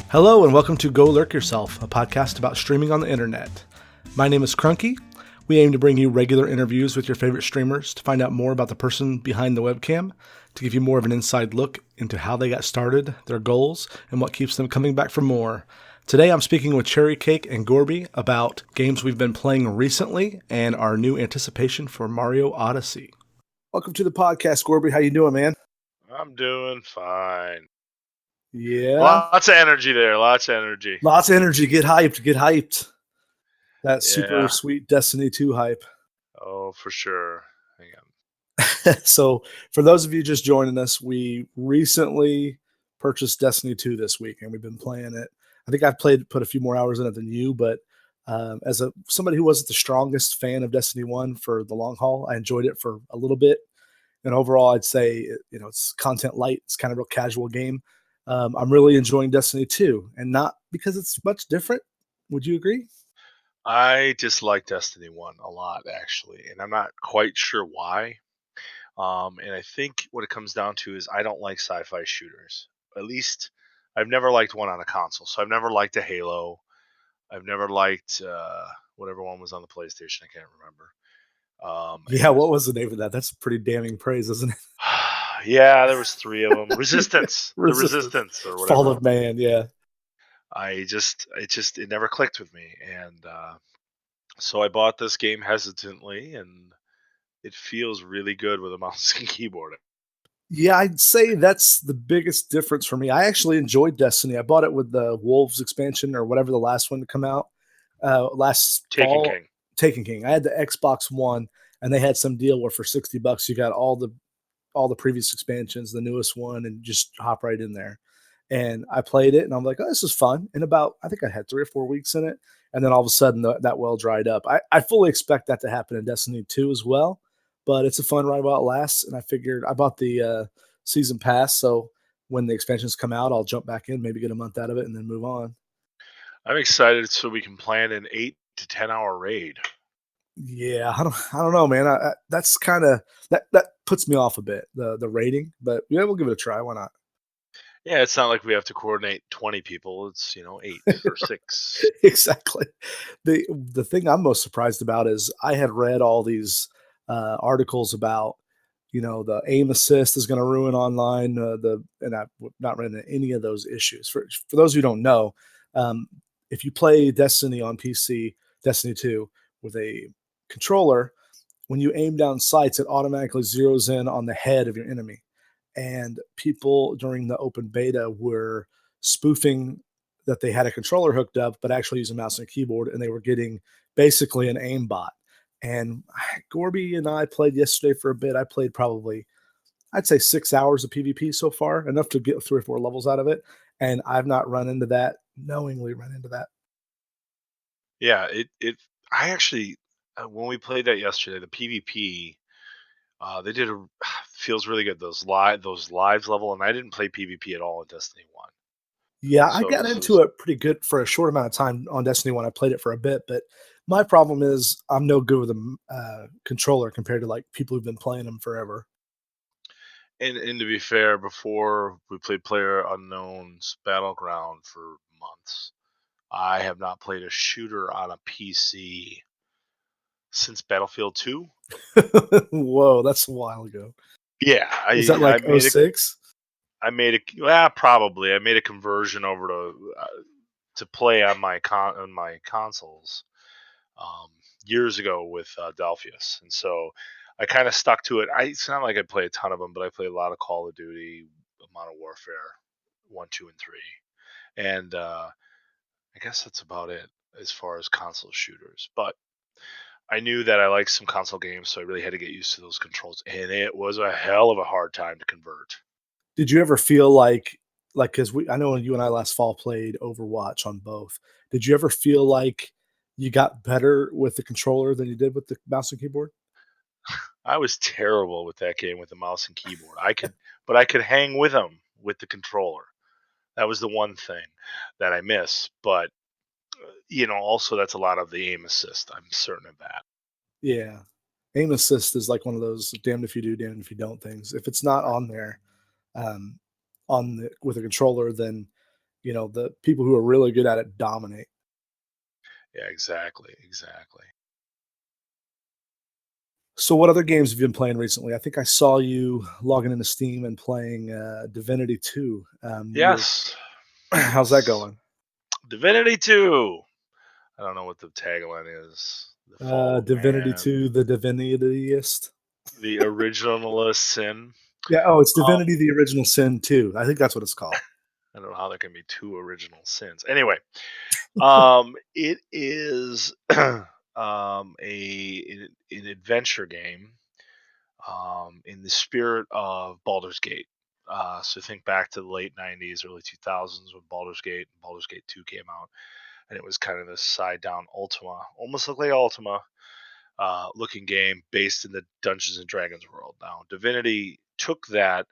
Hello and welcome to Go Lurk Yourself, a podcast about streaming on the internet. My name is Crunky. We aim to bring you regular interviews with your favorite streamers to find out more about the person behind the webcam, to give you more of an inside look into how they got started, their goals, and what keeps them coming back for more. Today I'm speaking with Cherry Cake and Gorby about games we've been playing recently and our new anticipation for Mario Odyssey. Welcome to the podcast, Gorby. How you doing, man? I'm doing fine. Yeah. Lots of energy there. Lots of energy. Lots of energy. Get hyped. Get hyped. That super sweet Destiny 2 hype. Oh, for sure. Hang on. So for those of you just joining us, we recently purchased Destiny 2 this week, and we've been playing it. I think I've put a few more hours in it than you, but as somebody who wasn't the strongest fan of Destiny 1 for the long haul, I enjoyed it for a little bit. And overall, I'd say it's content light. It's kind of a real casual game. I'm really enjoying Destiny 2, and not because it's much different. Would you agree? I dislike Destiny 1 a lot, actually, and I'm not quite sure why. And I think what it comes down to is I don't like sci-fi shooters. At least I've never liked one on a console. So I've never liked a Halo. I've never liked whatever one was on the PlayStation. I can't remember. Yeah, what was the name of that? That's pretty damning praise, isn't it? Yeah, there was 3 of them. Resistance. The Resistance or whatever. Fall of Man, yeah. It never clicked with me, and so I bought this game hesitantly, and it feels really good with a mouse and keyboard. Yeah, I'd say that's the biggest difference for me. I actually enjoyed Destiny. I bought it with the Wolves expansion or whatever the last one to come out last Taken fall. King. Taken King. I had the Xbox One, and they had some deal where for $60 you got all the previous expansions, the newest one, and just hop right in there. And I played it, and I'm like, oh, this is fun. And I think I had 3 or 4 weeks in it, and then all of a sudden that well dried up. I fully expect that to happen in Destiny 2 as well, but it's a fun ride while it lasts. And I figured I bought the season pass, so when the expansions come out, I'll jump back in, maybe get a month out of it, and then move on. I'm excited so we can plan an 8 to 10 hour raid. Yeah, I don't know, man. That's kind of that puts me off a bit, the rating, but yeah, we'll give it a try. Why not? Yeah, it's not like we have to coordinate 20 people. It's 8 or 6. Exactly. The thing I'm most surprised about is I had read all these articles about the aim assist is going to ruin online. And I've not read any of those issues. For those who don't know, if you play Destiny on PC, Destiny 2 with a controller, when you aim down sights, it automatically zeroes in on the head of your enemy. And people during the open beta were spoofing that they had a controller hooked up, but actually using a mouse and a keyboard, and they were getting basically an aimbot. And Gorby and I played yesterday for a bit. I played probably, I'd say 6 hours of PvP so far, enough to get 3 or 4 levels out of it. And I've not knowingly run into that. Yeah, I actually when we played that yesterday, the PvP they did feels really good. Those lives level, and I didn't play PvP at all in Destiny 1. Yeah, I got into it pretty good for a short amount of time on Destiny 1. I played it for a bit, but my problem is I'm no good with a controller compared to like people who've been playing them forever. And to be fair, before we played Player Unknown's Battleground for months, I have not played a shooter on a PC since Battlefield 2. Whoa, that's a while ago. Yeah, Was that like 06? Probably. I made a conversion over to play on my consoles years ago with Delphius, and so I kind of stuck to it. It's not like I play a ton of them, but I play a lot of Call of Duty, Modern Warfare 1, 2, and 3, and I guess that's about it as far as console shooters. But I knew that I liked some console games, so I really had to get used to those controls, and it was a hell of a hard time to convert. Did you ever feel like because I know when you and I last fall played Overwatch on both, did you ever feel like you got better with the controller than you did with the mouse and keyboard? I was terrible with that game with the mouse and keyboard. I could hang with them with the controller. That was the one thing that I miss. But also that's a lot of the aim assist. I'm certain of that. Yeah. Aim assist is like one of those damned if you do, damned if you don't things. If it's not on there, with a controller, then the people who are really good at it dominate. Yeah, exactly, exactly. So what other games have you been playing recently? I think I saw you logging into Steam and playing Divinity 2. Yes, How's that yes. going? Divinity 2. I don't know what the tagline is. The fall of Divinity man, 2, the Divinityist. the originalist sin. Yeah, oh, it's Um, Divinity: The Original Sin 2. I think that's what it's called. I don't know how there can be two original sins. Anyway, it is an adventure game in the spirit of Baldur's Gate. So think back to the late '90s, early 2000s when Baldur's Gate 2 came out, and it was kind of this side down Ultima, almost like Ultima looking game based in the Dungeons and Dragons world. Now, Divinity took that,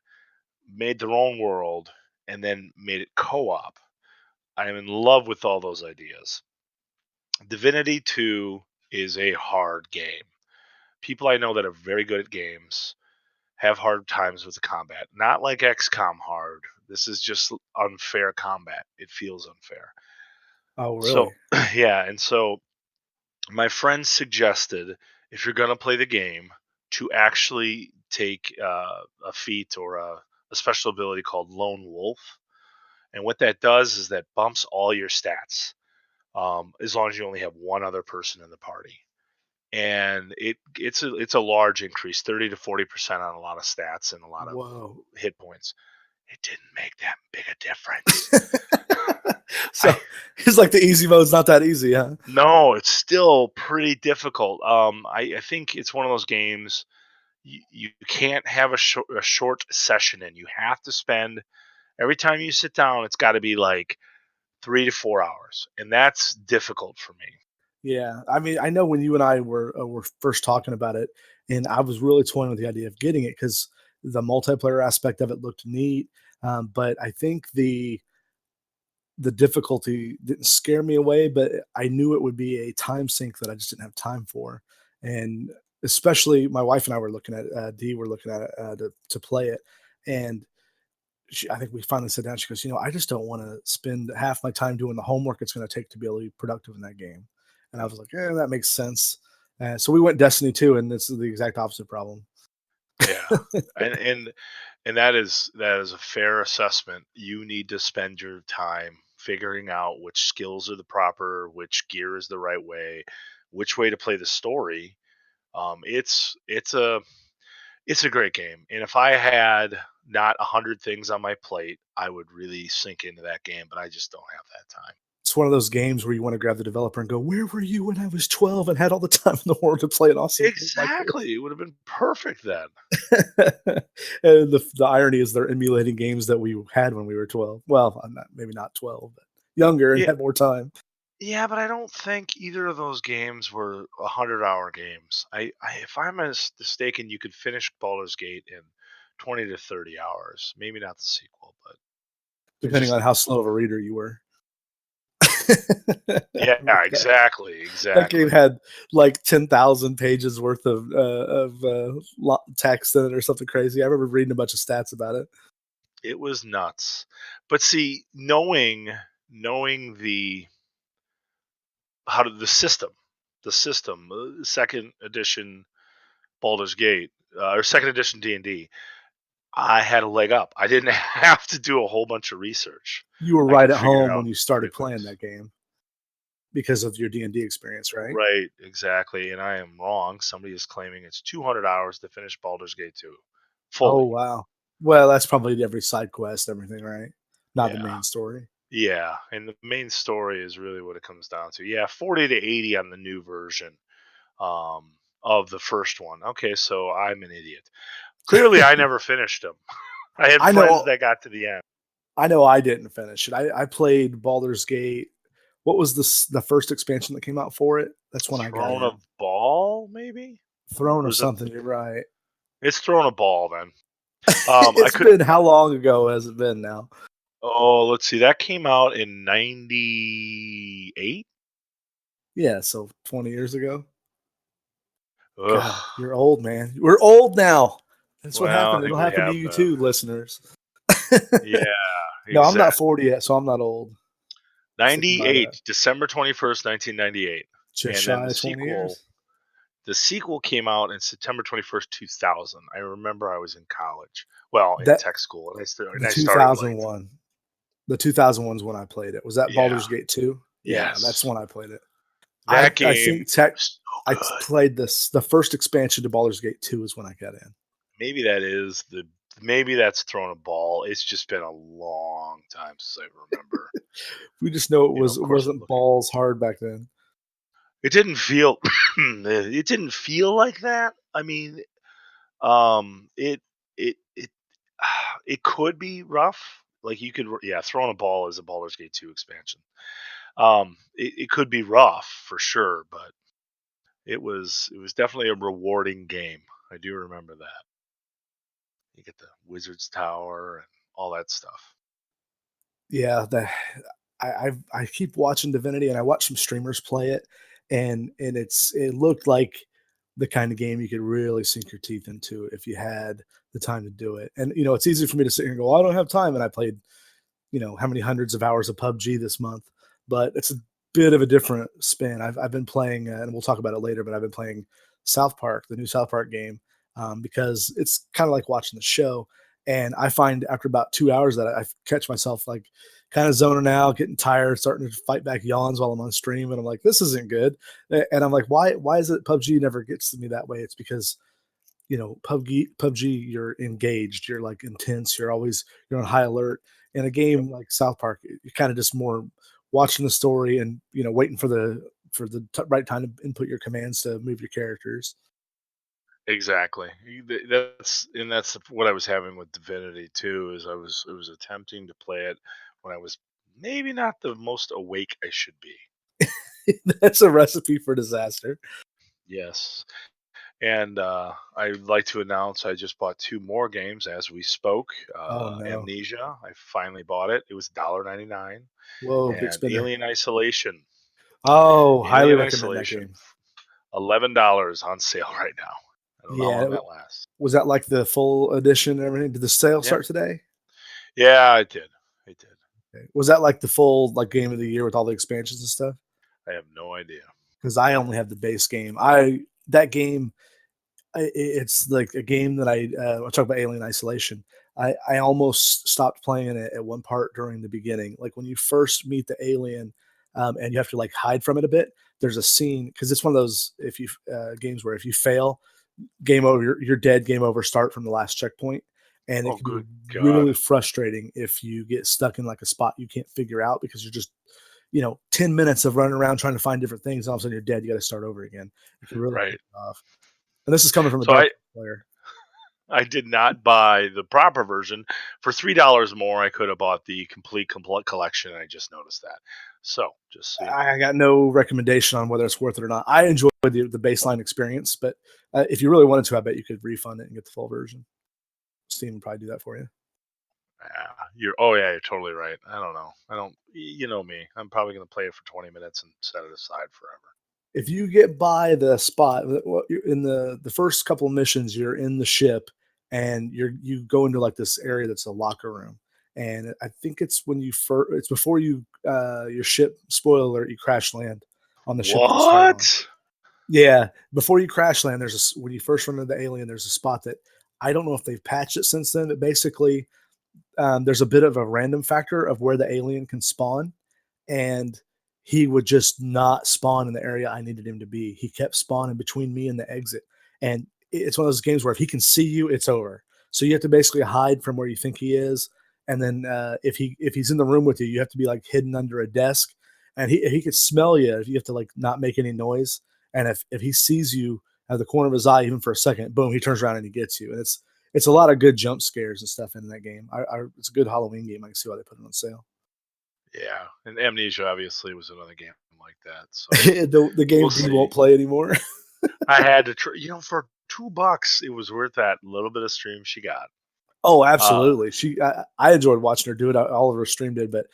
made their own world, and then made it co-op. I am in love with all those ideas. Divinity 2 is a hard game. People I know that are very good at games have hard times with the combat. Not like XCOM hard. This is just unfair combat. It feels unfair. Oh, So, really? yeah, and so my friend suggested if you're going to play the game to actually take a feat or a special ability called Lone Wolf. And what that does is that bumps all your stats as long as you only have one other person in the party. And it's a large increase, 30 to 40% on a lot of stats and a lot of Whoa. hit points. It didn't make that big a difference. So I it's like the easy mode's not that easy, huh? No, it's still pretty difficult. I think it's one of those games you can't have a short session in. You have to spend every time you sit down. It's got to be like 3 to 4 hours, and that's difficult for me. Yeah, I mean, I know when you and I were first talking about it, and I was really toying with the idea of getting it because the multiplayer aspect of it looked neat. But I think the difficulty didn't scare me away, but I knew it would be a time sink that I just didn't have time for. And especially my wife and I were looking at Dee were looking at it to play it, and I think we finally sat down. She goes, I just don't want to spend half my time doing the homework it's going to take to be able to be productive in that game. And I was like, that makes sense. So we went Destiny 2, and this is the exact opposite problem. Yeah, and that is a fair assessment. You need to spend your time figuring out which skills are the proper, which gear is the right way, which way to play the story. It's a great game, and if I had not 100 things on my plate, I would really sink into that game. But I just don't have that time. It's one of those games where you want to grab the developer and go, "Where were you when I was 12 and had all the time in the world to play an awesome game like this?" Exactly, it would have been perfect then. And the irony is they're emulating games that we had when we were 12. Well, I'm not maybe not 12, but younger and Yeah, had more time. yeah, but I don't think either of those games were 100-hour games. If I'm mistaken, you could finish Baldur's Gate in 20 to 30 hours. Maybe not the sequel, but it Depending just on how slow of a reader you were. yeah, that, exactly, that game exactly. had like 10,000 pages worth of text in it or something crazy. I remember reading a bunch of stats about it. It was nuts. But see, knowing the how to the system, second edition Baldur's Gate, or second edition D&D, I had a leg up. I didn't have to do a whole bunch of research. You were I right could at figure it home when out you started pretty quick. playing that game because of your D&D experience, right? Right, exactly. And I am wrong. Somebody is claiming it's 200 hours to finish Baldur's Gate 2 Oh, fully. wow. Well, that's probably every side quest, everything, right? Not the Yeah. main story. Yeah. And the main story is really what it comes down to. Yeah, 40 to 80 on the new version of the first one. Okay, so I'm an idiot. Clearly, I never finished them. I had I friends know that got to the end. I didn't finish it. I played Baldur's Gate. What was the first expansion that came out for it? That's when I got Throne in. of Ball, maybe? Throne Or of is it? something, you're right. It's Throne of Ball, then. I It's could. been how long ago has it been now? Oh, let's see. That came out in '98. Yeah, so 20 years ago. God, Ugh. you're old, man. We're old now. That's what Well, happened. I think It'll we happen to have you been. too, listeners. Yeah. No, I'm not exact 40 yet, so I'm not old. I was thinking about that. 98, December 21st, 1998. Just And then shy the of 20 sequel years. the sequel came out in September 21st, 2000. I remember I was in college. Well, in That tech school, and the I started playing. 2001. The 2001's when I played it. Was that Yeah. Baldur's Gate 2? Yeah, that's Yes. when I played it. That I game think tech was so I good. played the first expansion to Baldur's Gate 2 is when I got in. Maybe that is the maybe that's throwing a ball. It's just been a long time since I remember. We just know Of it course I'm wasn't looking. balls hard back then. It didn't feel it didn't feel like that. I mean, it it could be rough. Like you could, yeah, throwing a ball is a Baldur's Gate 2 expansion. It could be rough for sure, but it was definitely a rewarding game. I do remember that. You get the Wizard's Tower and all that stuff. Yeah, I keep watching Divinity, and I watch some streamers play it, and it looked like the kind of game you could really sink your teeth into if you had the time to do it. And it's easy for me to sit here and go, "Well, I don't have time," and I played how many hundreds of hours of PUBG this month, but it's a bit of a different spin. I've been playing, and we'll talk about it later, but I've been playing South Park, the new South Park game, because it's kind of like watching the show. And I find after about 2 hours that I catch myself like kind of zoning out, getting tired, starting to fight back yawns while I'm on stream, and I'm like, this isn't good. And I'm like, why is it PUBG never gets to me that way? It's because PUBG, you're engaged, you're like intense, you're on high alert. In a Yep. game like South Park, you're kind of just more watching the story and waiting for right time to input your commands to move your characters. Exactly. That's what I was having with Divinity too. Is I was attempting to play it when I was maybe not the most awake I should be. That's a recipe for disaster. Yes. And I'd like to announce I just bought two more games as we spoke. Oh no. Amnesia, I finally bought it. It was $1.99. Whoa, big And spender. Oh, highly Alien recommend that Isolation, game. $11 on sale right now. I don't know how Yeah. long that lasts. Was that like the full edition and everything? Did the sale Yeah, start today? yeah, I did. I did. Okay. Was that like the full like game of the year with all the expansions and stuff? I have no idea. Because I only have the base game. That game it's like a game that I talk about Alien Isolation. I almost stopped playing it at one part during the beginning. Like when you first meet the alien, and you have to like hide from it a bit. There's a scene because it's one of those if you games where if you fail, game over, you're dead, game over, start from the last checkpoint. And it Oh, can be good God. really frustrating if you get stuck in like a spot you can't figure out because you're just 10 minutes of running around trying to find different things. And all of a sudden you're dead. You got to start over again. It can really piss Right. you off. And this is coming from a So Dark I Souls player. I did not buy the proper version. For $3 more, I could have bought the complete collection. And I just noticed that. So just so you know. I got no recommendation on whether it's worth it or not. I enjoyed the baseline experience, but if you really wanted to, I bet you could refund it and get the full version. Steam would probably do that for you. Yeah, you're totally right. I don't know. I don't. You know me. I'm probably gonna play it for 20 minutes and set it aside forever. If you get by the spot in the first couple of missions, you're in the ship and you go into like this area that's a locker room, and I think it's when it's before your ship, spoiler alert, you crash land on the ship that you start on. What? Yeah, before you crash land, when you first run into the alien, there's a spot that I don't know if they've patched it since then, but basically, there's a bit of a random factor of where the alien can spawn, and he would just not spawn in the area I needed him to be. He kept spawning between me and the exit, and it's one of those games where if he can see you, it's over. So you have to basically hide from where you think he is, and then if he's in the room with you, you have to be like hidden under a desk, and he could smell you. You have to like not make any noise, and if he sees you out of the corner of his eye, even for a second, boom, he turns around and he gets you. And it's a lot of good jump scares and stuff in that game. It's a good Halloween game. I can see why they put it on sale. Yeah, and Amnesia obviously was another game like that. So The we'll game D see. won't play anymore. I had to try. For $2, it was worth that little bit of stream she got. Oh, Uh, absolutely. I enjoyed watching her do it. All of her stream did, but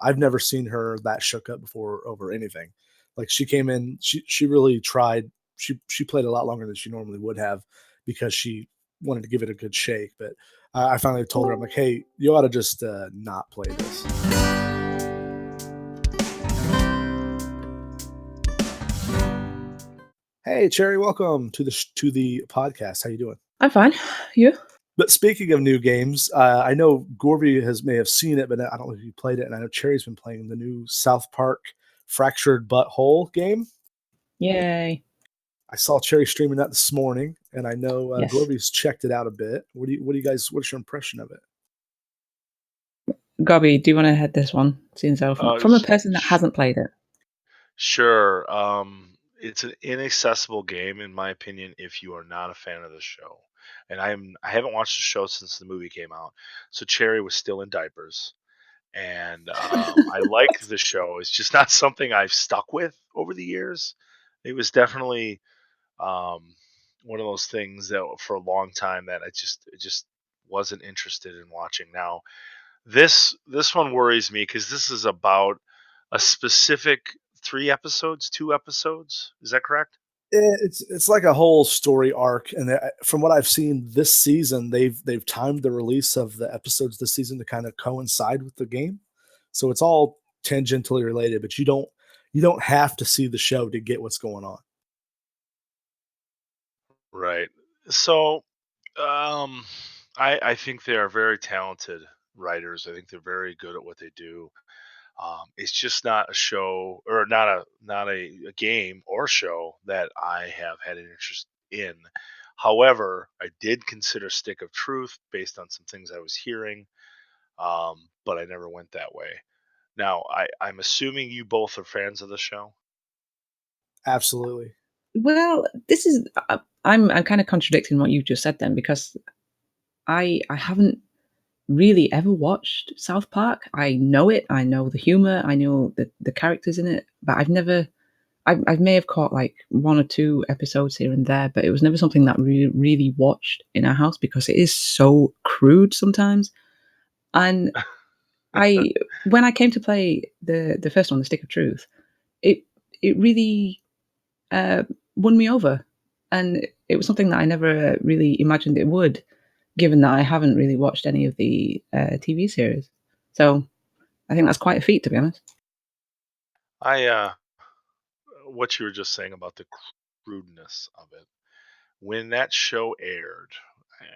I've never seen her that shook up before over anything. Like she came in, she really tried. She played a lot longer than she normally would have because she wanted to give it a good shake. But I finally told her, I'm like, hey, you ought to just not play this. Hey, Cherry, welcome to the podcast. How you doing? I'm fine. You? But speaking of new games, I know Gorby may have seen it, but I don't know if you played it. And I know Cherry's been playing the new South Park Fractured Butthole game. Yay. I saw Cherry streaming that this morning, and I know Yes. Gorby's checked it out a bit. What do you guys? What's your impression of it? Gorby, do you want to head this one? Seeing so from a person that hasn't played it. Sure. It's an inaccessible game, in my opinion, if you are not a fan of the show. And I haven't watched the show since the movie came out, so Cherry was still in diapers. And I like the show. It's just not something I've stuck with over the years. It was definitely one of those things that for a long time that I just wasn't interested in watching. Now this one worries me because this is about a specific 3 episodes, 2 episodes. Is that correct? It's like a whole story arc, and from what I've seen this season, they've timed the release of the episodes this season to kind of coincide with the game, so it's all tangentially related. But you don't have to see the show to get what's going on. Right. So, um, I think they are very talented writers. I think they're very good at what they do. It's just not a show or not a game or show that I have had an interest in. However, I did consider Stick of Truth based on some things I was hearing, but I never went that way. Now, I'm assuming you both are fans of the show. Absolutely. Well, this is I'm kind of contradicting what you just said then because I haven't really ever watched South Park. I know it. I know the humor. I know the characters in it, but I've never. I may have caught like one or two episodes here and there, but it was never something that really watched in our house because it is so crude sometimes. And I when I came to play the first one, the Stick of Truth, it it really uh, won me over, and it was something that I never really imagined it would, given that I haven't really watched any of the TV series. So I think that's quite a feat, to be honest. I what you were just saying about the crudeness of it. When that show aired,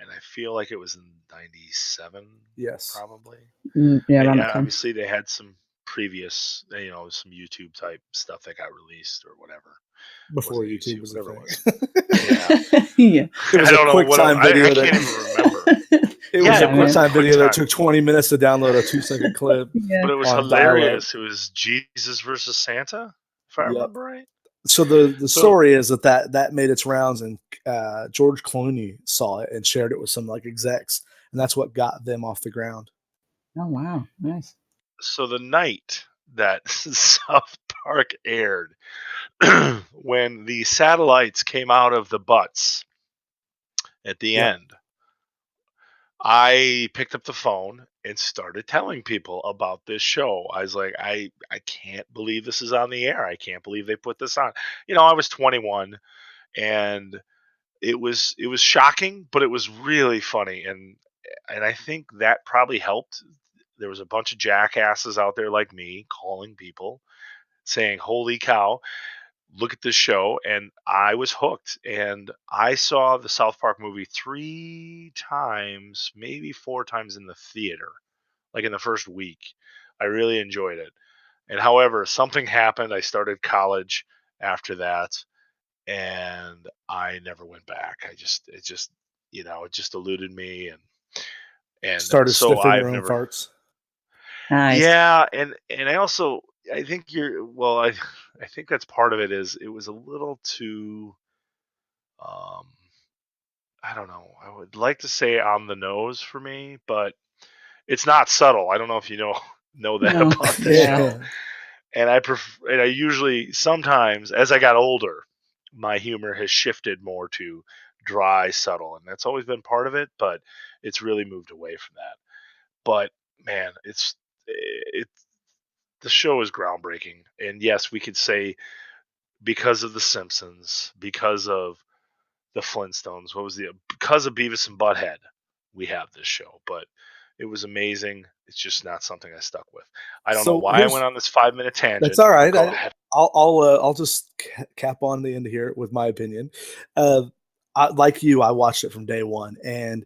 and I feel like it was in '97, Yes. probably. Yeah, around that Yeah, time. obviously they had some previous, some YouTube type stuff that got released or whatever. Before Wasn't YouTube YouTube, was a whatever it was. thing. Yeah, Yeah. It I was a don't know quick what time I video can't that even remember. it was Yeah, a Yeah, it quick was man. a time quick video that time, took 20 minutes to download a 2-second clip Yeah. but it was on dial-up. hilarious. It was Jesus versus Santa, if I Yep. remember right. So the So story is that made its rounds, and George Clooney saw it and shared it with some like execs, and that's what got them off the ground. Oh wow, nice. so the night that South Park aired, when the satellites came out of the butts at the Yep. end, I picked up the phone and started telling people about this show. I was like, I can't believe this is on the air. I can't believe they put this on. I was 21, and it was shocking, but it was really funny, and I think that probably helped. There was a bunch of jackasses out there like me calling people saying, "Holy cow, look at this show," and I was hooked. And I saw the South Park movie 3 times, maybe 4 times in the theater, like in the first week. I really enjoyed it. And however, something happened. I started college after that, and I never went back. It just eluded me, and Started so sniffing your I've own never. farts. Nice. Yeah, and I think you're well. I think that's part of it. Is it was a little too. Um, I don't know. I would like to say on the nose for me, but it's not subtle. I don't know if you know know that No. about the Yeah. show. And I usually sometimes as I got older, my humor has shifted more to dry, subtle, and that's always been part of it. But it's really moved away from that. But man, it the show is groundbreaking. And yes, we could say because of the Simpsons, because of the Flintstones, what was the because of Beavis and Butthead, we have this show. But it was amazing. It's just not something I stuck with. I don't know So why I went here's on this 5-minute That's tangent. all right. Go ahead. I'll just cap on the end here with my opinion. Uh, like you, I watched it from day one, and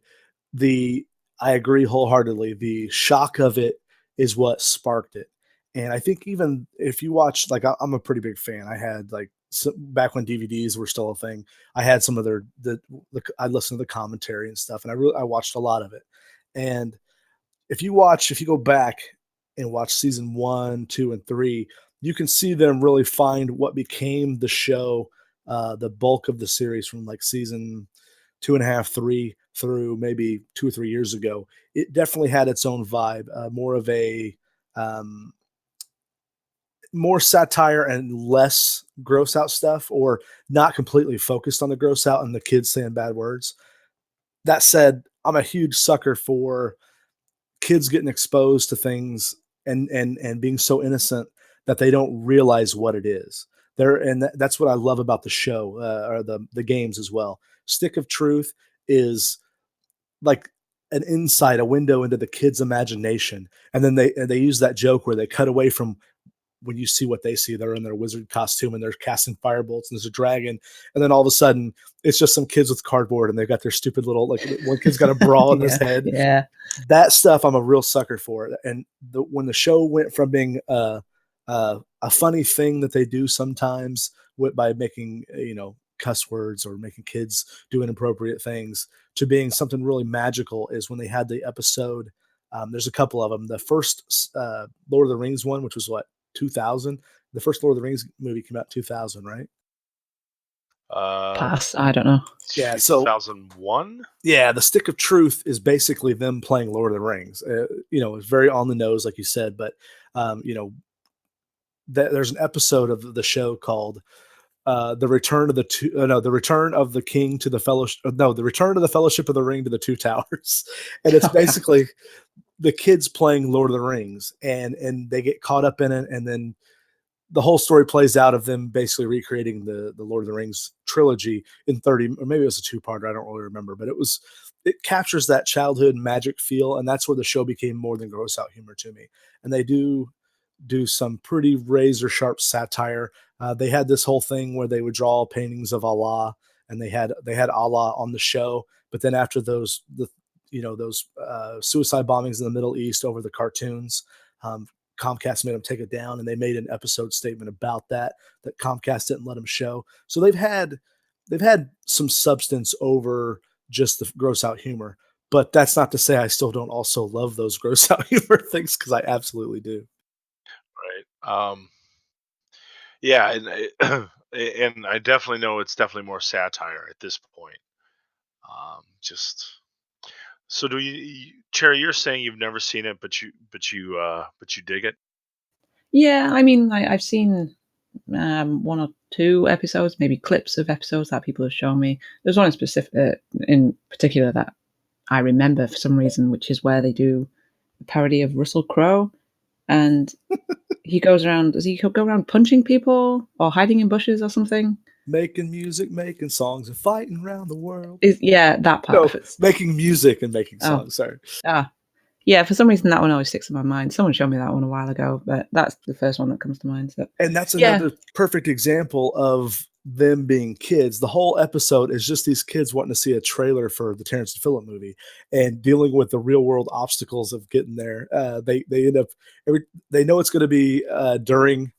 the I agree wholeheartedly. The shock of it is what sparked it, and I think even if you watch, like I'm a pretty big fan. I had like back when DVDs were still a thing. I had some of I listened to the commentary and stuff, and I watched a lot of it, and if you go back and watch season 1, 2, and 3, you can see them really find what became the show, the bulk of the series from like season 2.5, 3 through maybe 2 or 3 years ago. It definitely had its own vibe, more of a um, more satire and less gross out stuff, or not completely focused on the gross out and the kids saying bad words. That said, I'm a huge sucker for kids getting exposed to things and being so innocent that they don't realize what it is. That's what I love about the show, or the games as well. Stick of Truth is like an insight, a window into the kid's imagination, and then they use that joke where they cut away from when you see what they see. They're in their wizard costume and they're casting firebolts and there's a dragon, and then all of a sudden it's just some kids with cardboard and they've got their stupid little, like one kid's got a bra on his Yeah, head. yeah. That stuff I'm a real sucker for. And when the show went from being a funny thing that they do sometimes by making cuss words or making kids do inappropriate things, to being something really magical, is when they had the episode. There's a couple of them. The first Lord of the Rings one, which was what, 2000. The first Lord of the Rings movie came out 2000, right? Uh, Pass. I don't know. Yeah. So 2001. yeah, the Stick of Truth is basically them playing Lord of the Rings. It's very on the nose, like you said, but um, you know, there's an episode of the show called the return of the two no the return of the king to the fellowship no the return of the fellowship of the ring to the two towers. And it's Oh God. basically the kids playing Lord of the Rings, and they get caught up in it, and then the whole story plays out of them basically recreating the Lord of the Rings trilogy in 30, or maybe it was a two-parter, I don't really remember, but it captures that childhood magic feel, and that's where the show became more than gross out humor to me. And they do some pretty razor sharp satire. They had this whole thing where they would draw paintings of Allah, and they had Allah on the show. But then after those suicide bombings in the Middle East over the cartoons, um, Comcast made them take it down, and they made an episode statement about that Comcast didn't let them show. So they've had some substance over just the gross out humor. But that's not to say I still don't also love those gross out humor things, because I absolutely do. Right. Yeah, and I definitely know it's definitely more satire at this point. Just so do Cherry? You're saying you've never seen it, but you dig it. Yeah, I mean, I've seen one or two episodes, maybe clips of episodes that people have shown me. There's one in particular that I remember for some reason, which is where they do a parody of Russell Crowe, and he goes around. Does he go around punching people or hiding in bushes or something? Making music, making songs, and fighting around the world. Yeah, that part No, of it. making music and making Oh, songs. Sorry. ah, yeah. For some reason, that one always sticks in my mind. Someone showed me that one a while ago, but that's the first one that comes to mind. So, And that's yeah, another perfect example of them being kids. The whole episode is just these kids wanting to see a trailer for the Terrence and Phillip movie and dealing with the real world obstacles of getting there. They end up they know it's going to be during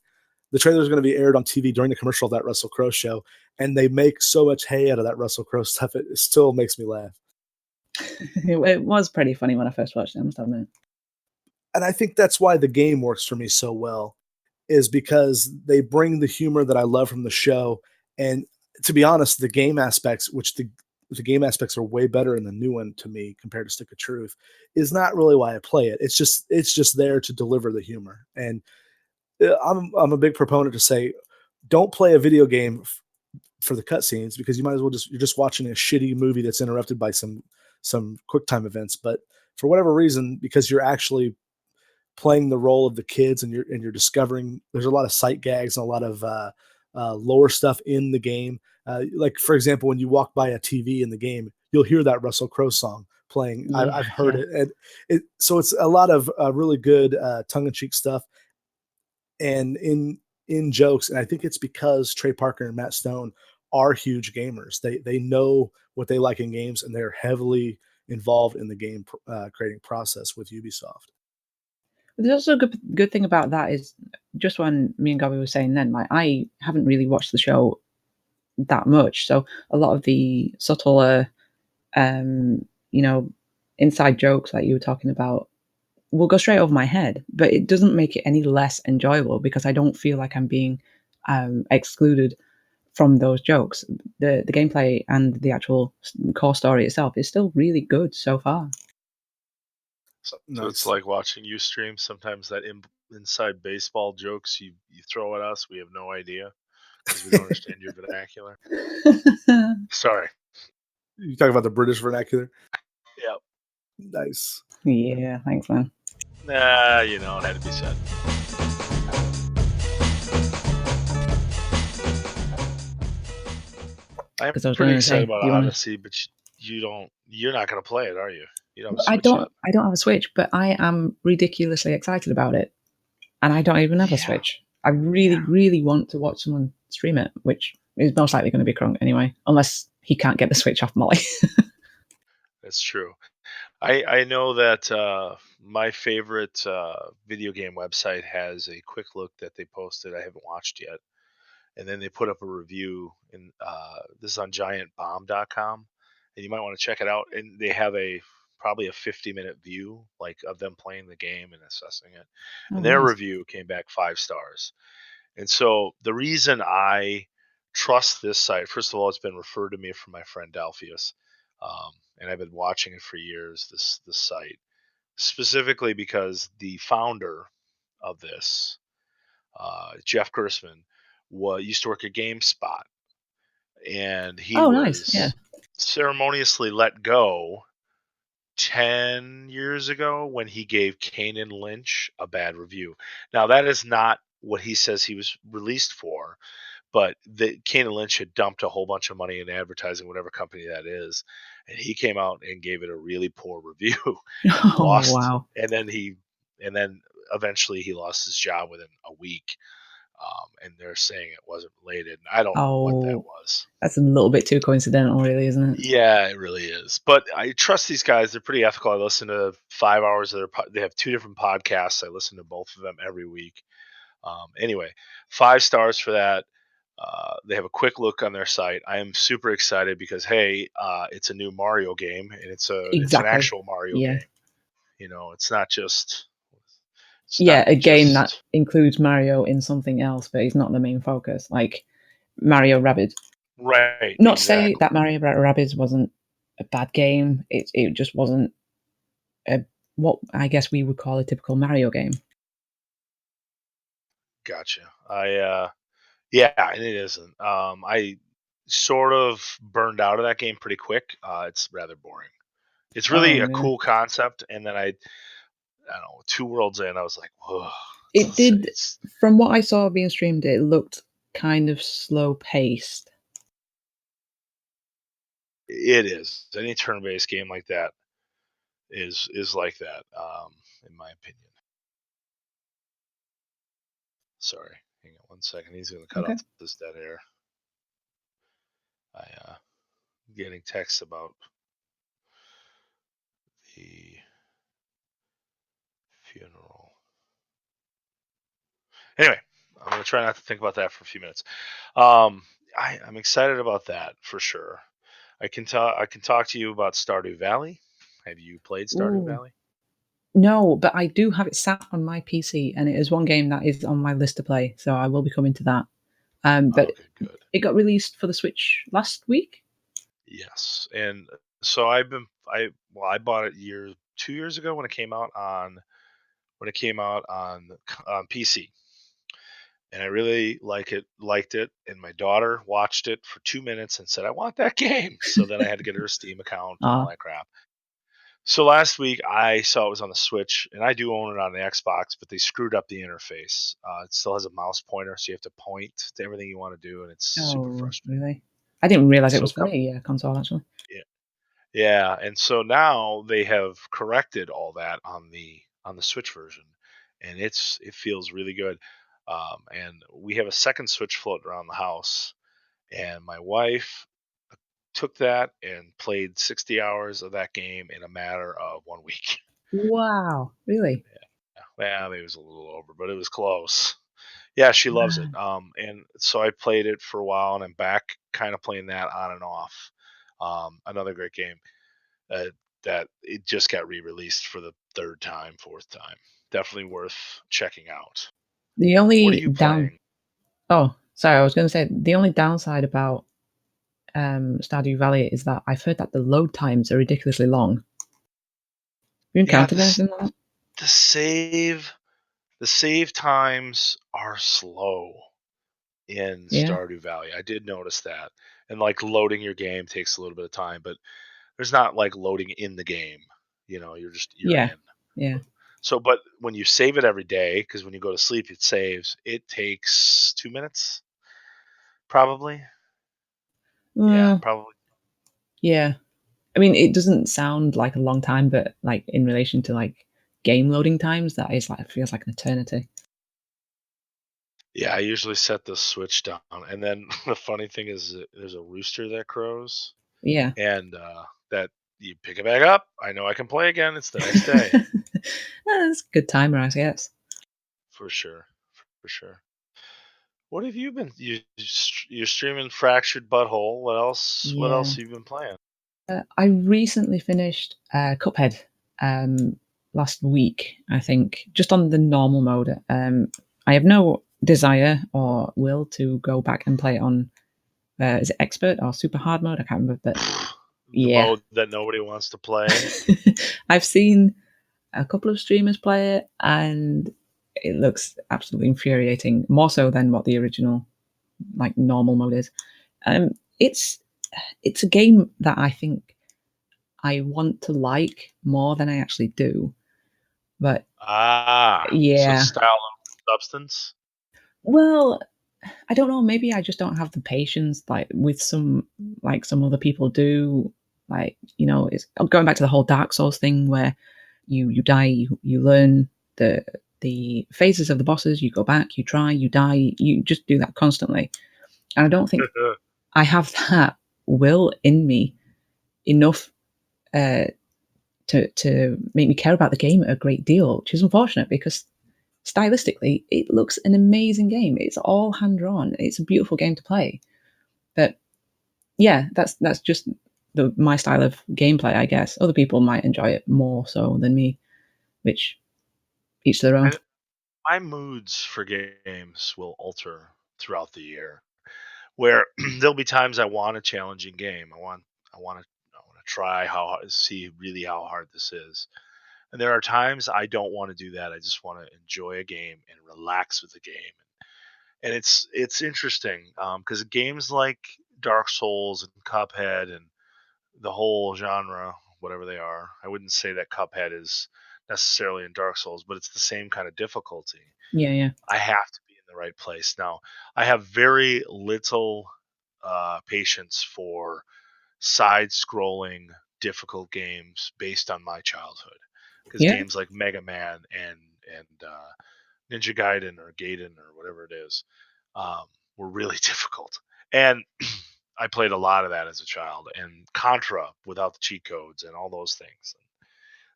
the trailer is going to be aired on TV during the commercial of that Russell Crowe show, and they make so much hay out of that Russell Crowe stuff. It still makes me laugh. it was pretty funny when I first watched it. I must admit. And I think that's why the game works for me so well, is because they bring the humor that I love from the show. And to be honest, the game aspects are way better in the new one to me compared to Stick of Truth, is not really why I play it. It's just there to deliver the humor. And I'm a big proponent to say, don't play a video game for the cutscenes, because you might as well you're just watching a shitty movie that's interrupted by some quick time events. But for whatever reason, because you're actually playing the role of the kids, and you're discovering there's a lot of sight gags and a lot of lower stuff in the game. Like for example, when you walk by a TV in the game, you'll hear that Russell Crowe song playing. Yeah, I've heard yeah. it, and so it's a lot of really good tongue in cheek stuff, and in jokes. And I think it's because Trey Parker and Matt Stone are huge gamers. They know what they like in games, and they're heavily involved in the game creating process with Ubisoft. There's also a good thing about that is just when me and Gabby were saying then, like I haven't really watched the show that much, so a lot of the subtler, you know, inside jokes like you were talking about will go straight over my head, but it doesn't make it any less enjoyable because I don't feel like I'm being excluded from those jokes. The gameplay and the actual core story itself is still really good so far. So it's Nice. like watching you stream. Sometimes that inside baseball jokes you throw at us, we have no idea because we don't understand your vernacular. Sorry. You talk about the British vernacular. Yep. Nice. Yeah, thanks, man. Nah, it had to be said. I'm Because I was pretty going to excited say, about do you want to? Odyssey, but you're not going to play it, are you? You don't have a I Switch don't. yet. I don't have a Switch, but I am ridiculously excited about it, and I don't even have a Yeah. Switch. I really, really want to watch someone stream it, which is most likely going to be Crunk anyway, unless he can't get the Switch off Molly. That's true. I know that my favorite video game website has a quick look that they posted. I haven't watched yet, and then they put up a review. In this is on GiantBomb.com, and you might want to check it out. And they have probably a 50-minute view like of them playing the game and assessing it. Oh, And their nice. review came back 5 stars. And so the reason I trust this site, first of all, it's been referred to me from my friend Dalphius, and I've been watching it for years. This site specifically because the founder of this, Jeff Gersman, used to work at GameSpot, and he Oh, nice. Yeah. was ceremoniously let go 10 years ago when he gave Kane and Lynch a bad review. Now, that is not what he says he was released for, but Kane and Lynch had dumped a whole bunch of money in advertising, whatever company that is, and he came out and gave it a really poor review and Oh, lost. wow. And then eventually he lost his job within a week. And they're saying it wasn't related. And I don't know what that Oh, was. that's a little bit too coincidental, really, isn't it? Yeah, it really is. But I trust these guys. They're pretty ethical. I listen to 5 hours of they have 2 different podcasts. I listen to both of them every week. Anyway, 5 stars for that. They have a quick look on their site. I am super excited because hey, it's a new Mario game and it's an Exactly. actual Mario Yeah. game. It's not just it's Yeah, not a game that just includes Mario in something else, but he's not the main focus, like Mario Rabbids. right, Not to say exactly. that Mario Rabbids wasn't a bad game. It just wasn't a what I guess we would call a typical Mario game. Gotcha. Yeah, and it isn't. I sort of burned out of that game pretty quick. It's rather boring. It's Oh, really a really? cool concept, and then I don't know, 2 worlds in, I was like, whoa, It did. it's From what I saw being streamed, it looked kind of slow paced. it is. Any turn-based game like that is like that, in my opinion. Sorry, hang on 1 second. He's going to cut Okay. off this dead air. I'm getting texts about the funeral. Anyway, I'm going to try not to think about that for a few minutes. I'm excited about that for sure. I can talk to you about Stardew Valley. Have you played Stardew Ooh. Valley? No, but I do have it sat on my PC, and it is one game that is on my list to play. So I will be coming to that. But Okay, good. it got released for the Switch last week. Yes, and so I bought it 2 years ago when it came out on PC, and I really liked it. And my daughter watched it for 2 minutes and said, "I want that game." So then I had to get her a Steam account and all Ah, that crap. So last week I saw it was on the Switch, and I do own it on the Xbox, but they screwed up the interface. It still has a mouse pointer, so you have to point to everything you want to do, and it's super oh, frustrating. really? I didn't realize it So was for a console actually. yeah, Yeah, and so now they have corrected all that on the Switch version, and it feels really good. And we have a second Switch floating around the house, and my wife took that and played 60 hours of that game in a matter of 1 week. Wow, really? Well, it was a little over, but it was close. Yeah, she loves it. Wow. And so I played it for a while, and I'm back kind of playing that on and off. Another great game. uh, that it just got re-released for the third time, fourth time. Definitely worth checking out. The What are only you down playing? Oh, sorry, I was gonna say the only downside about, Stardew Valley is that I've heard that the load times are ridiculously long. Have you Yeah, encountered anything like that? the save the save times are slow in Yeah? Stardew Valley. I did notice that, and like loading your game takes a little bit of time, but there's not like loading in the game. You're Yeah. in. Yeah. So, but when you save it every day, because when you go to sleep, it saves. It takes 2 minutes, probably. Yeah, Well, probably. yeah. I mean, it doesn't sound like a long time, but, like, in relation to, like, game loading times, that is, like it feels like an eternity. Yeah, I usually set the switch down, and then the funny thing is that there's a rooster that crows, Yeah. and that you pick it back up. I know I can play again. It's the next day That's a good timer, I guess. for sure, for sure. What have you been? You're streaming Fractured Butthole. What else? What Yeah. else have you been playing? I recently finished, Cuphead, um, last week, I think, just on the normal mode. I have no desire or will to go back and play it on, is it expert or super hard mode? I can't remember, but The yeah. mode that nobody wants to play. I've seen a couple of streamers play it, and it looks absolutely infuriating, more so than what the original, like, normal mode is. Um, it's it's a game that I think I want to like more than I actually do. But So yeah, style and substance. well, I don't know. Maybe I just don't have the patience like with some other people do. Like, it's going back to the whole Dark Souls thing where you die, you learn the phases of the bosses, you go back, you try, you die, you just do that constantly. And I don't think I have that will in me enough uh, to make me care about the game a great deal, which is unfortunate because stylistically it looks an amazing game. It's all hand drawn. It's a beautiful game to play. But yeah, that's just my style of gameplay, I guess. Other people might enjoy it more so than me, which each their own. I, my moods for games will alter throughout the year. Where there'll be times I want a challenging game. I want to try see really how hard this is. And there are times I don't want to do that. I just want to enjoy a game and relax with the game. And it's interesting because games like Dark Souls and Cuphead and the whole genre, whatever they are, I wouldn't say that Cuphead is necessarily in Dark Souls, but it's the same kind of difficulty. Yeah, yeah, I have to be in the right place. Now, I have very little patience for side-scrolling difficult games based on my childhood, because yeah, games like Mega Man and Ninja Gaiden or Gaiden or whatever it is were really difficult. And I played a lot of that as a child, and Contra without the cheat codes and all those things.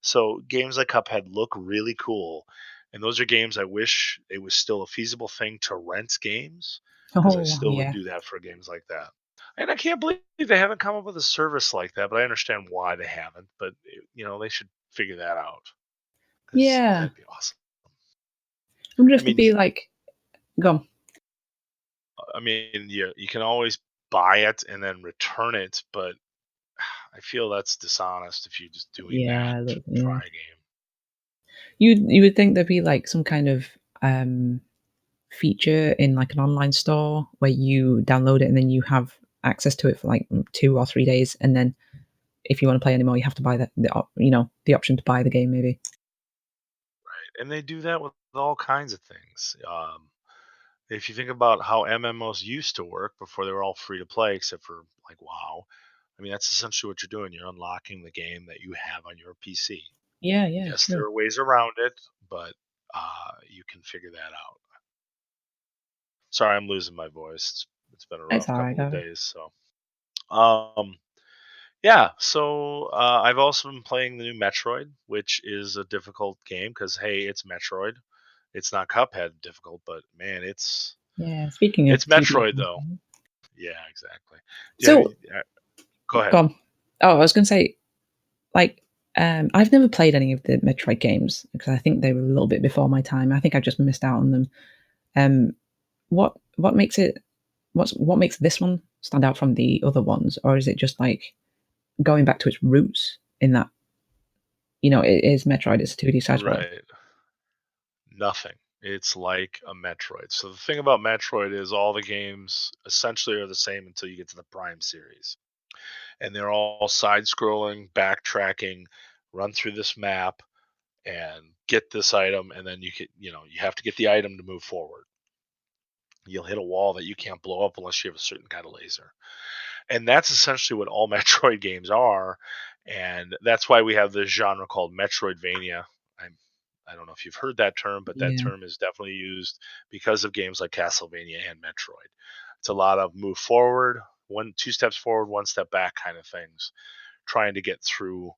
So games like Cuphead look really cool, and those are games I wish it was still a feasible thing to rent games, because I oh still would yeah, do that for games like that. And I can't believe they haven't come up with a service like that, but I understand why they haven't. But they should figure that out because yeah. that'd be awesome. I wonder I if there'd mean, be like, go on. you can always buy it and then return it, but I feel that's dishonest if you're just doing that Yeah, to yeah. try a game. You would think there'd be like some kind of feature in like an online store where you download it and then you have access to it for like 2 or 3 days, and then if you want to play anymore, you have to buy the option to buy the game maybe. And they do that with all kinds of things. If you think about how MMOs used to work before they were all free to play, except for like WoW, I mean, that's essentially what you're doing. You're unlocking the game that you have on your PC. Yeah, yeah, Yes, there true. are ways around it, but you can figure that out. Sorry, I'm losing my voice. It's been a It's rough all right. couple of days. So, um, yeah. So I've also been playing the new Metroid, which is a difficult game because hey, it's Metroid. It's not Cuphead difficult, but man, Yeah. Speaking of it's tedious Metroid though. games. Yeah, exactly. Do you So, go ahead. go on. Oh, I was going to say, like, I've never played any of the Metroid games because I think they were a little bit before my time. I think I just missed out on them. Um, what makes it? What makes this one stand out from the other ones, or is it just like going back to its roots in that it is Metroid, it's a 2D side scroller? Right. Nothing. It's like a Metroid. So the thing about Metroid is all the games essentially are the same until you get to the Prime series. And they're all side-scrolling, backtracking, run through this map and get this item, and then you have to get the item to move forward. You'll hit a wall that you can't blow up unless you have a certain kind of laser. And that's essentially what all Metroid games are, and that's why we have this genre called Metroidvania. I'm I don't know if you've heard that term, but that Yeah, term is definitely used because of games like Castlevania and Metroid. It's a lot of move forward, two steps forward, one step back kind of things, trying to get through.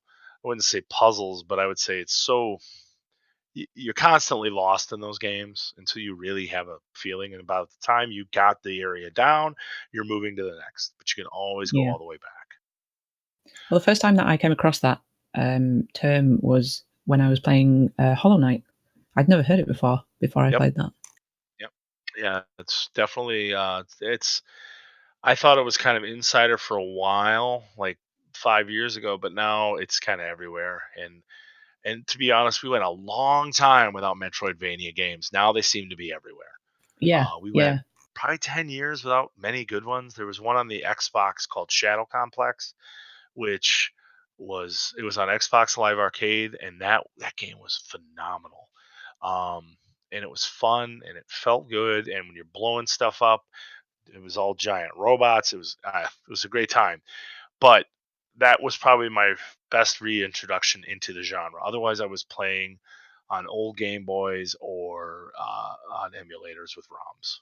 I wouldn't say puzzles, but I would say it's so you're constantly lost in those games until you really have a feeling. And about the time you got the area down, you're moving to the next, but you can always go yeah. all the way back. Well, the first time that I came across that term was when I was playing Hollow Knight. I'd never heard it before I Yep. played that. Yep. Yeah, it's definitely it's I thought it was kind of insider for a while, like 5 years ago, but now it's kind of everywhere. And to be honest, we went a long time without Metroidvania games. Now they seem to be everywhere. Yeah, We went yeah. probably 10 years without many good ones. There was one on the Xbox called Shadow Complex, which it was on Xbox Live Arcade, and that game was phenomenal. Um, and it was fun, and it felt good. And when you're blowing stuff up, it was all giant robots. It was a great time. But that was probably my best reintroduction into the genre. Otherwise, I was playing on old Game Boys or on emulators with ROMs.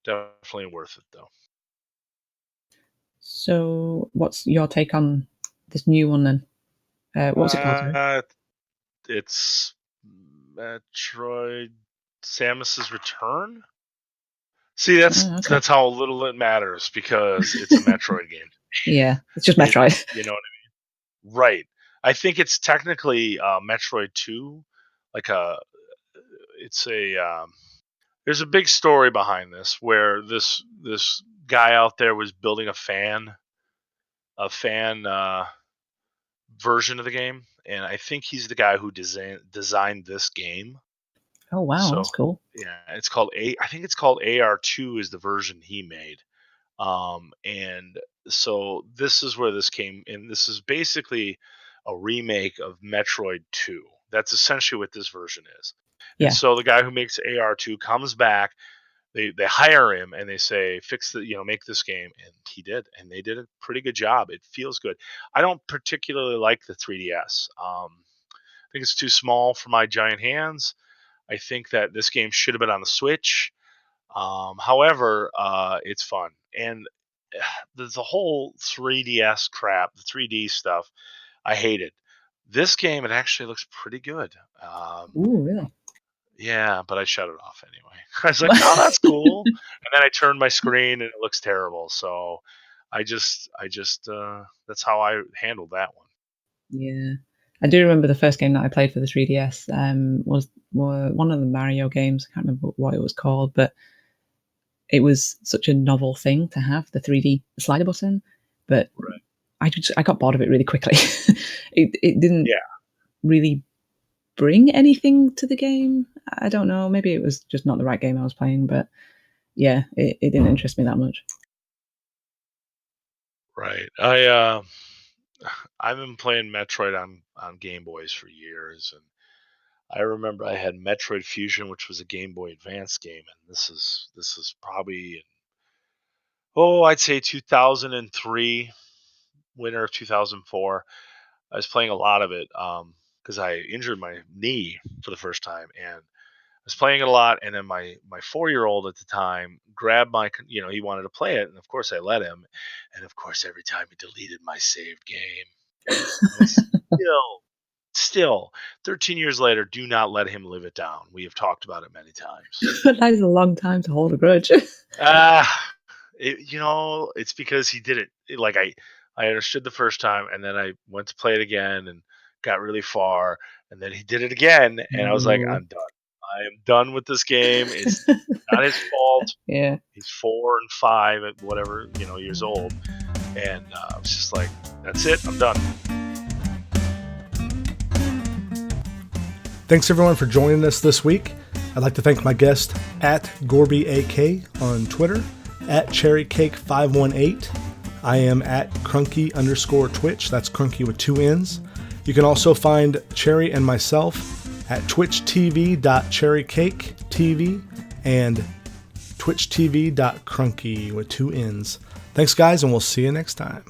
Definitely worth it though. So, what's your take on this new one then? What's it called? Sorry. Uh, it's Metroid Samus's Return. See, that's Oh, okay. that's how little it matters because it's a Metroid game. Yeah, it's just It, Metroid. you know what I mean? Right. I think it's technically Metroid 2. Like it's a there's a big story behind this where this guy out there was building a fan version of the game, and I think he's the guy who designed this game. Oh wow, So that's cool. yeah, I think it's called AR2 is the version he made. And so this is where this came in. This is basically a remake of Metroid 2. That's essentially what this version is. And Yeah, so the guy who makes AR2 comes back. They hire him and they say fix make this game, and he did, and they did a pretty good job. It feels good. I don't particularly like the 3DS. I think it's too small for my giant hands. I think that this game should have been on the Switch. However, it's fun, and there's a whole 3DS crap, the 3D stuff. I hate it. This game, it actually looks pretty good. ooh, really? Yeah, but I shut it off anyway. I was like, "Oh, that's cool," and then I turned my screen and it looks terrible. So I just that's how I handled that one. Yeah, I do remember the first game that I played for the 3DS were one of the Mario games. I can't remember what it was called, but it was such a novel thing to have the 3D slider button. But Right. I got bored of it really quickly. It didn't Yeah. really bring anything to the game. I don't know. Maybe it was just not the right game I was playing, but yeah, it didn't interest me that much. Right. I've been playing Metroid on Game Boys for years, and I remember I had Metroid Fusion, which was a Game Boy Advance game, and this is probably I'd say 2003, winter of 2004. I was playing a lot of it because I injured my knee for the first time, and I was playing it a lot. And then my 4-year-old at the time grabbed he wanted to play it, and of course I let him. And of course, every time he deleted my saved game, I still 13 years later, do not let him live it down. We have talked about it many times. That is a long time to hold a grudge. It's because he did it. Like I understood the first time, and then I went to play it again and got really far, and then he did it again, and I was like, No. I'm done. I am done with this game. It's not his fault. Yeah. He's 4 and 5 at whatever years old, and I was just like, that's it. I'm done. Thanks everyone for joining us this week. I'd like to thank my guest at GorbyAK on Twitter, at CherryCake518. I am at Crunky_Twitch. That's Crunky with 2 N's. You can also find Cherry and myself at twitchtv.cherrycaketv and twitchtv.crunky with 2 N's. Thanks guys, and we'll see you next time.